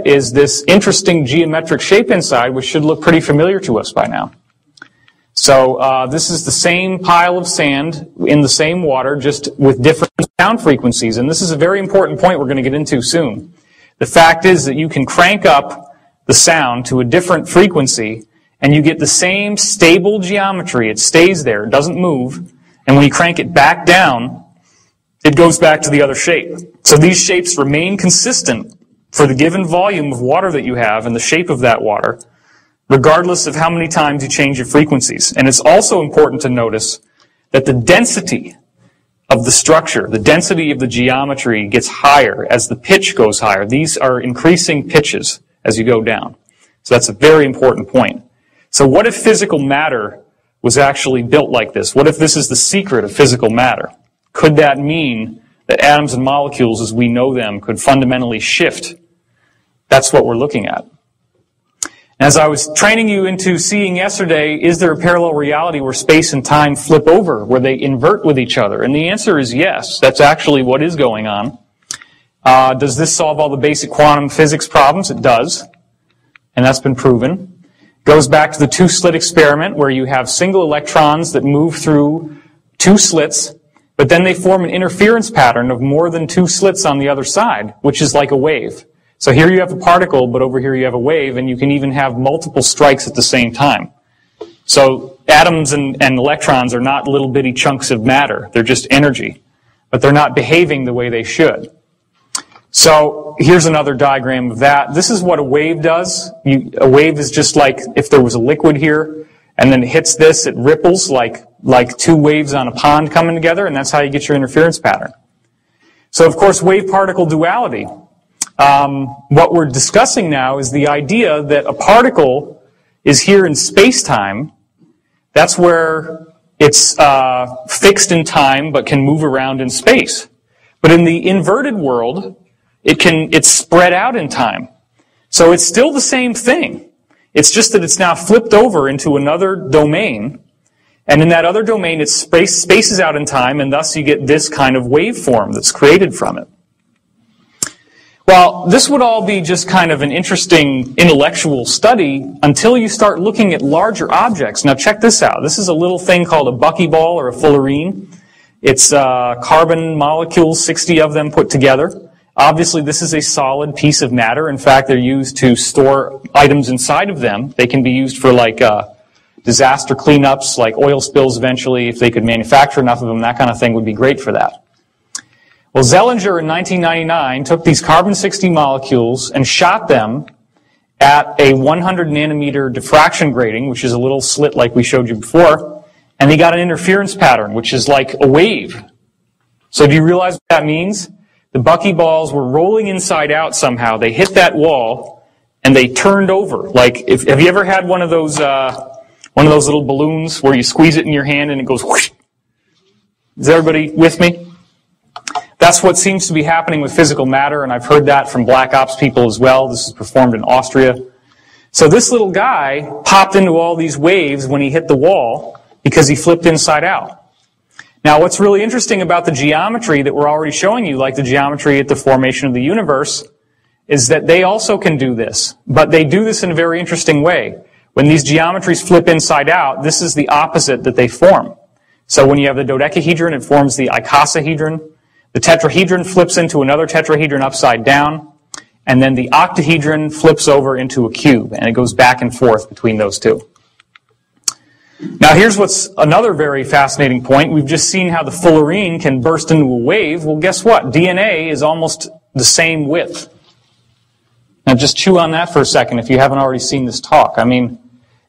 is this interesting geometric shape inside, which should look pretty familiar to us by now. So this is the same pile of sand in the same water, just with different sound frequencies. And this is a very important point we're going to get into soon. The fact is that you can crank up the sound to a different frequency, and you get the same stable geometry. It stays there. It doesn't move. And when you crank it back down, it goes back to the other shape. So these shapes remain consistent for the given volume of water that you have and the shape of that water, regardless of how many times you change your frequencies. And it's also important to notice that the density of the structure, the density of the geometry gets higher as the pitch goes higher. These are increasing pitches as you go down. So that's a very important point. So what if physical matter was actually built like this? What if this is the secret of physical matter? Could that mean that atoms and molecules as we know them could fundamentally shift? That's what we're looking at. As I was training you into seeing yesterday, is there a parallel reality where space and time flip over, where they invert with each other? And the answer is yes. That's actually what is going on. Does this solve all the basic quantum physics problems? It does. And that's been proven. Goes back to the two-slit experiment, where you have single electrons that move through two slits, but then they form an interference pattern of more than two slits on the other side, which is like a wave. So here you have a particle, but over here you have a wave, and you can even have multiple strikes at the same time. So atoms and electrons are not little bitty chunks of matter. They're just energy. But they're not behaving the way they should. So here's another diagram of that. This is what a wave does. A wave is just like if there was a liquid here, and then it hits this, it ripples like two waves on a pond coming together, and that's how you get your interference pattern. So of course, wave-particle duality. What we're discussing now is the idea that a particle is here in space-time. That's where it's fixed in time but can move around in space. But in the inverted world, it's spread out in time. So it's still the same thing. It's just that it's now flipped over into another domain. And in that other domain, it spaces out in time, and thus you get this kind of waveform that's created from it. Well, this would all be just kind of an interesting intellectual study until you start looking at larger objects. Now check this out. This is a little thing called a buckyball or a fullerene. It's carbon molecules, 60 of them put together. Obviously, this is a solid piece of matter. In fact, they're used to store items inside of them. They can be used for like disaster cleanups, like oil spills eventually. If they could manufacture enough of them, that kind of thing would be great for that. Well, Zellinger in 1999 took these carbon-60 molecules and shot them at a 100 nanometer diffraction grating, which is a little slit like we showed you before, and he got an interference pattern, which is like a wave. So do you realize what that means? The buckyballs were rolling inside out somehow. They hit that wall, and they turned over. Like, have you ever had one of those little balloons where you squeeze it in your hand and it goes whoosh? Is everybody with me? That's what seems to be happening with physical matter, and I've heard that from black ops people as well. This is performed in Austria. So this little guy popped into all these waves when he hit the wall because he flipped inside out. Now, what's really interesting about the geometry that we're already showing you, like the geometry at the formation of the universe, is that they also can do this. But they do this in a very interesting way. When these geometries flip inside out, this is the opposite that they form. So when you have the dodecahedron, it forms the icosahedron. The tetrahedron flips into another tetrahedron upside down, and then the octahedron flips over into a cube, and it goes back and forth between those two. Now here's what's another very fascinating point. We've just seen how the fullerene can burst into a wave. Well, guess what? DNA is almost the same width. Now just chew on that for a second if you haven't already seen this talk. I mean,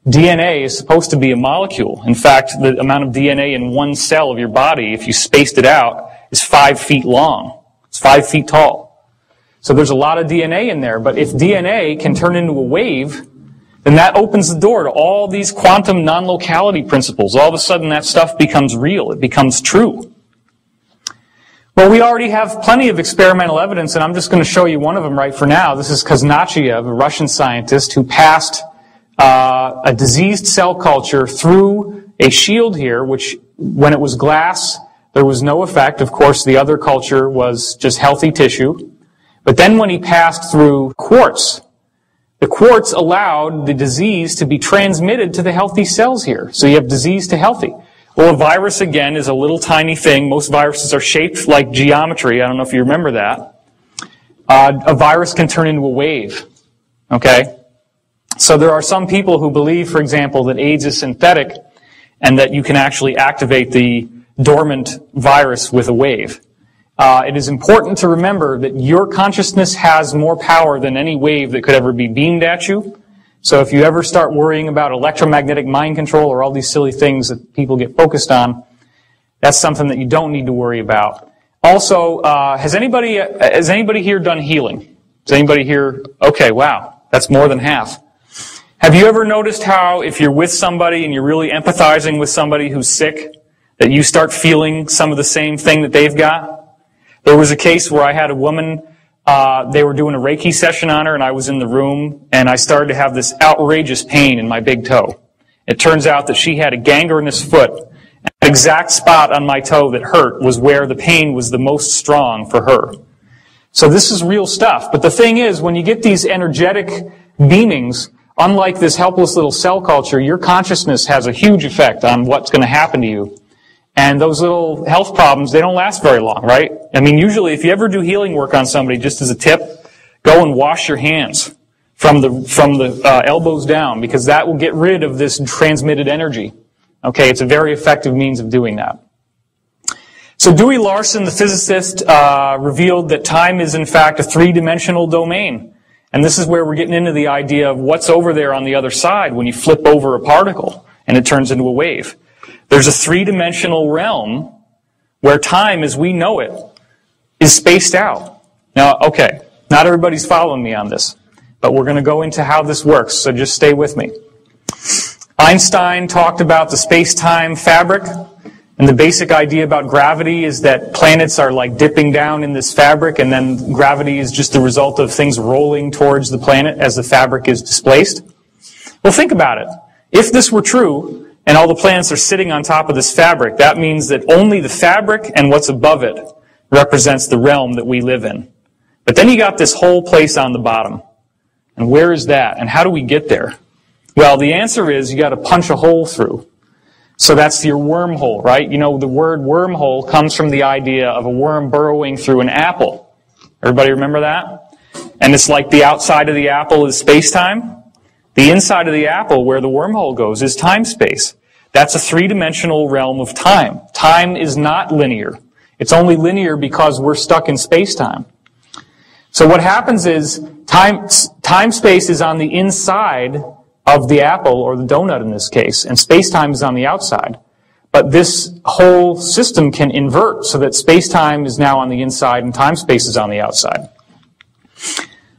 DNA is supposed to be a molecule. In fact, the amount of DNA in one cell of your body, if you spaced it out, is 5 feet long. It's 5 feet tall. So there's a lot of DNA in there. But if DNA can turn into a wave, then that opens the door to all these quantum non-locality principles. All of a sudden that stuff becomes real. It becomes true. Well, we already have plenty of experimental evidence, and I'm just going to show you one of them right for now. This is Kazanachiev, a Russian scientist who passed a diseased cell culture through a shield here, which when it was glass, there was no effect. Of course, the other culture was just healthy tissue. But then when he passed through quartz, the quartz allowed the disease to be transmitted to the healthy cells here. So you have disease to healthy. Well, a virus, again, is a little tiny thing. Most viruses are shaped like geometry. I don't know if you remember that. A virus can turn into a wave. Okay? So there are some people who believe, for example, that AIDS is synthetic and that you can actually activate the dormant virus with a wave. It is important to remember that your consciousness has more power than any wave that could ever be beamed at you. So if you ever start worrying about electromagnetic mind control or all these silly things that people get focused on, that's something that you don't need to worry about. Also, has anybody here done healing? Has anybody here? Okay, wow, that's more than half. Have you ever noticed how if you're with somebody and you're really empathizing with somebody who's sick, that you start feeling some of the same thing that they've got? There was a case where I had a woman, they were doing a Reiki session on her, and I was in the room, and I started to have this outrageous pain in my big toe. It turns out that she had a gangrenous foot, and the exact spot on my toe that hurt was where the pain was the most strong for her. So this is real stuff. But the thing is, when you get these energetic beamings, unlike this helpless little cell culture, your consciousness has a huge effect on what's going to happen to you. And those little health problems, they don't last very long, right? I mean, usually if you ever do healing work on somebody, just as a tip, go and wash your hands from the elbows down, because that will get rid of this transmitted energy. Okay, it's a very effective means of doing that. So Dewey Larson, the physicist, revealed that time is in fact a three-dimensional domain. And this is where we're getting into the idea of what's over there on the other side when you flip over a particle and it turns into a wave. There's a three-dimensional realm where time as we know it is spaced out. Now, okay, not everybody's following me on this, but we're going to go into how this works, so just stay with me. Einstein talked about the space-time fabric, and the basic idea about gravity is that planets are like dipping down in this fabric, and then gravity is just the result of things rolling towards the planet as the fabric is displaced. Well, think about it. If this were true, and all the planets are sitting on top of this fabric, that means that only the fabric and what's above it represents the realm that we live in. But then you got this whole place on the bottom. And where is that? And how do we get there? Well, the answer is you got to punch a hole through. So that's your wormhole, right? You know, the word wormhole comes from the idea of a worm burrowing through an apple. Everybody remember that? And it's like the outside of the apple is space-time. The inside of the apple, where the wormhole goes, is time-space. That's a three-dimensional realm of time. Time is not linear. It's only linear because we're stuck in space-time. So what happens is time-space is on the inside of the apple, or the donut in this case, and space-time is on the outside. But this whole system can invert so that space-time is now on the inside and time-space is on the outside.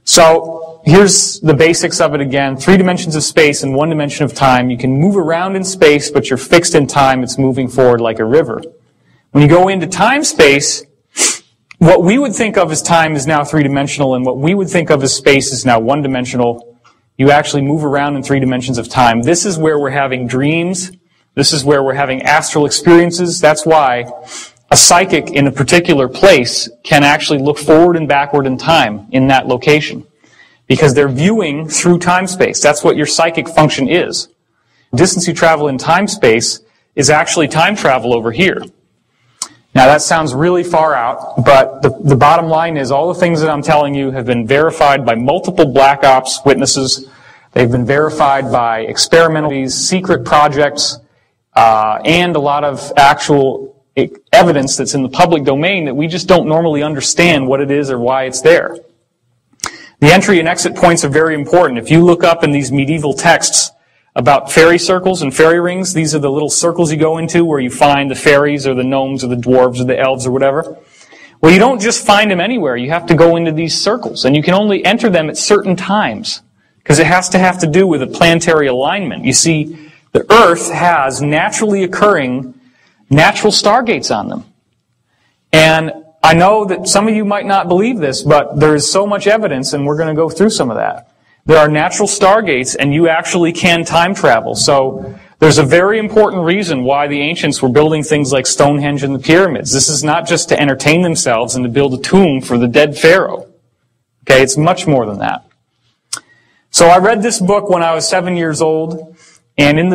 So here's the basics of it again. 3 dimensions of space and 1 dimension of time. You can move around in space, but you're fixed in time. It's moving forward like a river. When you go into time-space, what we would think of as time is now 3-dimensional, and what we would think of as space is now 1-dimensional. You actually move around in 3 dimensions of time. This is where we're having dreams. This is where we're having astral experiences. That's why a psychic in a particular place can actually look forward and backward in time in that location, because they're viewing through time-space. That's what your psychic function is. The distance you travel in time-space is actually time travel over here. Now that sounds really far out, but the bottom line is all the things that I'm telling you have been verified by multiple black ops witnesses. They've been verified by experimental, secret projects, and a lot of actual evidence that's in the public domain that we just don't normally understand what it is or why it's there. The entry and exit points are very important. If you look up in these medieval texts about fairy circles and fairy rings, these are the little circles you go into where you find the fairies or the gnomes or the dwarves or the elves or whatever. Well, you don't just find them anywhere. You have to go into these circles, and you can only enter them at certain times because it has to have to do with a planetary alignment. You see, the Earth has naturally occurring natural stargates on them. And I know that some of you might not believe this, but there is so much evidence, and we're going to go through some of that. There are natural stargates, and you actually can time travel. So there's a very important reason why the ancients were building things like Stonehenge and the pyramids. This is not just to entertain themselves and to build a tomb for the dead pharaoh. Okay, it's much more than that. So I read this book when I was 7 years old, and in the